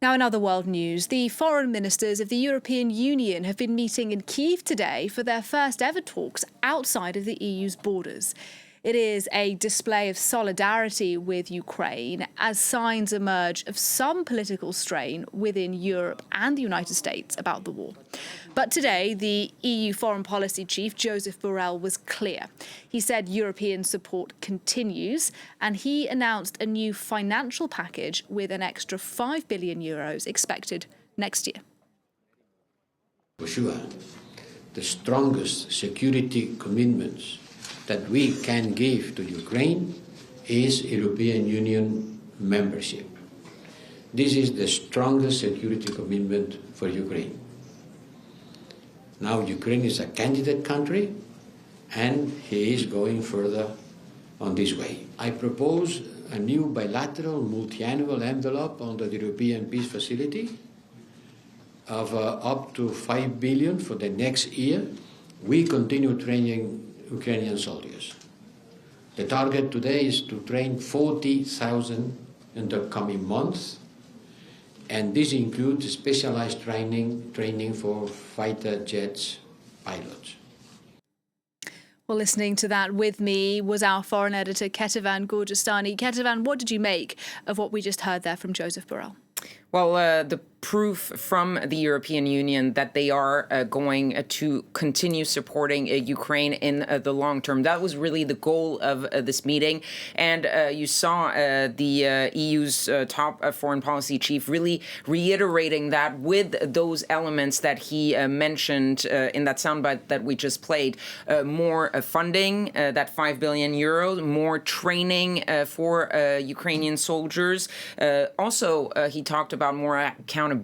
Now, in other world news, the foreign ministers of the European Union have been meeting in Kyiv today for their first ever talks outside of the EU's borders. It is a display of solidarity with Ukraine as signs emerge of some political strain within Europe and the United States about the war. But today, the EU foreign policy chief, Josep Borrell, was clear. He said European support continues, and he announced a new financial package with an extra €5 billion expected next year. For sure, the strongest security commitments that we can give to Ukraine is European Union membership. This is the strongest security commitment for Ukraine. Now Ukraine is a candidate country, and he is going further on this way. I propose a new bilateral multi-annual envelope under the European Peace Facility of up to €5 billion for the next year. We continue training Ukrainian soldiers. The target today is to train 40,000 in the coming months, and this includes specialized training for fighter jets pilots. Well, listening to that with me was our foreign editor, Ketivan Gurjestani. Ketivan, what did you make of what we just heard there from Josep Borrell? Well, the proof from the European Union that they are going to continue supporting Ukraine in the long term. That was really the goal of this meeting. And you saw the EU's top foreign policy chief really reiterating that with those elements that he mentioned in that soundbite that we just played. More funding, that €5 billion, more training for Ukrainian soldiers. Also, he talked about more accountability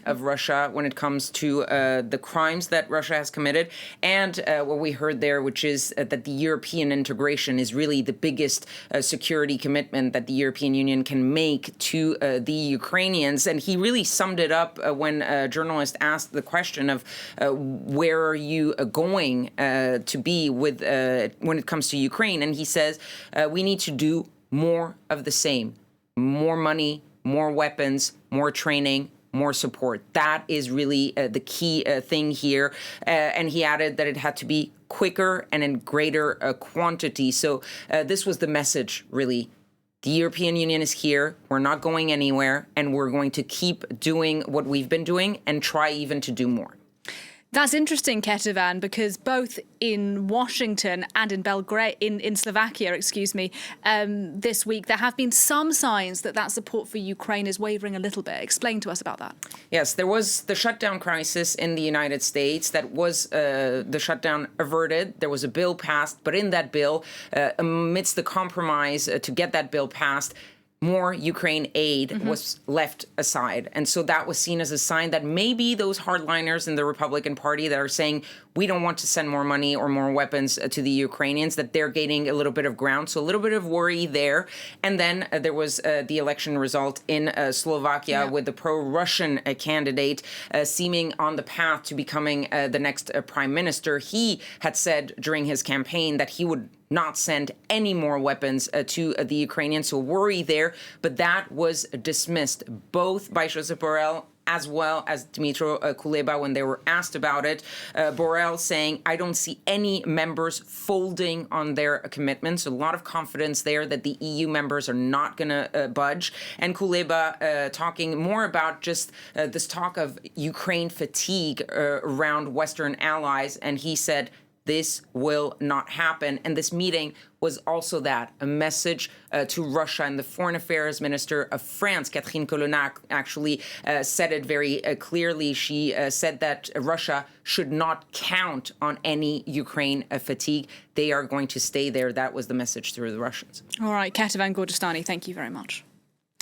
of Russia when it comes to the crimes that Russia has committed. And what we heard there, which is that the European integration is really the biggest security commitment that the European Union can make to the Ukrainians. And he really summed it up when a journalist asked the question of where are you going to be with when it comes to Ukraine? And he says, we need to do more of the same. More money, more weapons, more training, more support. That is really the key thing here. And he added that it had to be quicker and in greater quantity. So this was the message, really. The European Union is here. We're not going anywhere. And we're going to keep doing what we've been doing and try even to do more. That's interesting, Ketivan, because both in Washington and in Belgrade, in Slovakia, this week, there have been some signs that that support for Ukraine is wavering a little bit. Explain to us about that. Yes, there was the shutdown crisis in the United States. That was the shutdown averted. There was a bill passed, but in that bill, amidst the compromise to get that bill passed, more Ukraine aid was left aside. And so that was seen as a sign that maybe those hardliners in the Republican Party that are saying we don't want to send more money or more weapons to the Ukrainians, that they're gaining a little bit of ground. So a little bit of worry there. And then there was the election result in Slovakia with the pro-Russian candidate seeming on the path to becoming the next prime minister. He had said during his campaign that he would not send any more weapons to the Ukrainians. So worry there. But that was dismissed both by Josep Borrell as well as Dmytro Kuleba when they were asked about it. Borrell saying, I don't see any members folding on their commitments. A lot of confidence there that the EU members are not going to budge. And Kuleba talking more about just this talk of Ukraine fatigue around Western allies. And he said, this will not happen. And this meeting was also that, a message to Russia. And the foreign affairs minister of France, Catherine Colonna, actually said it very clearly. She said that Russia should not count on any Ukraine fatigue. They are going to stay there. That was the message through the Russians. All right, Ketivan Gurjestani, thank you very much.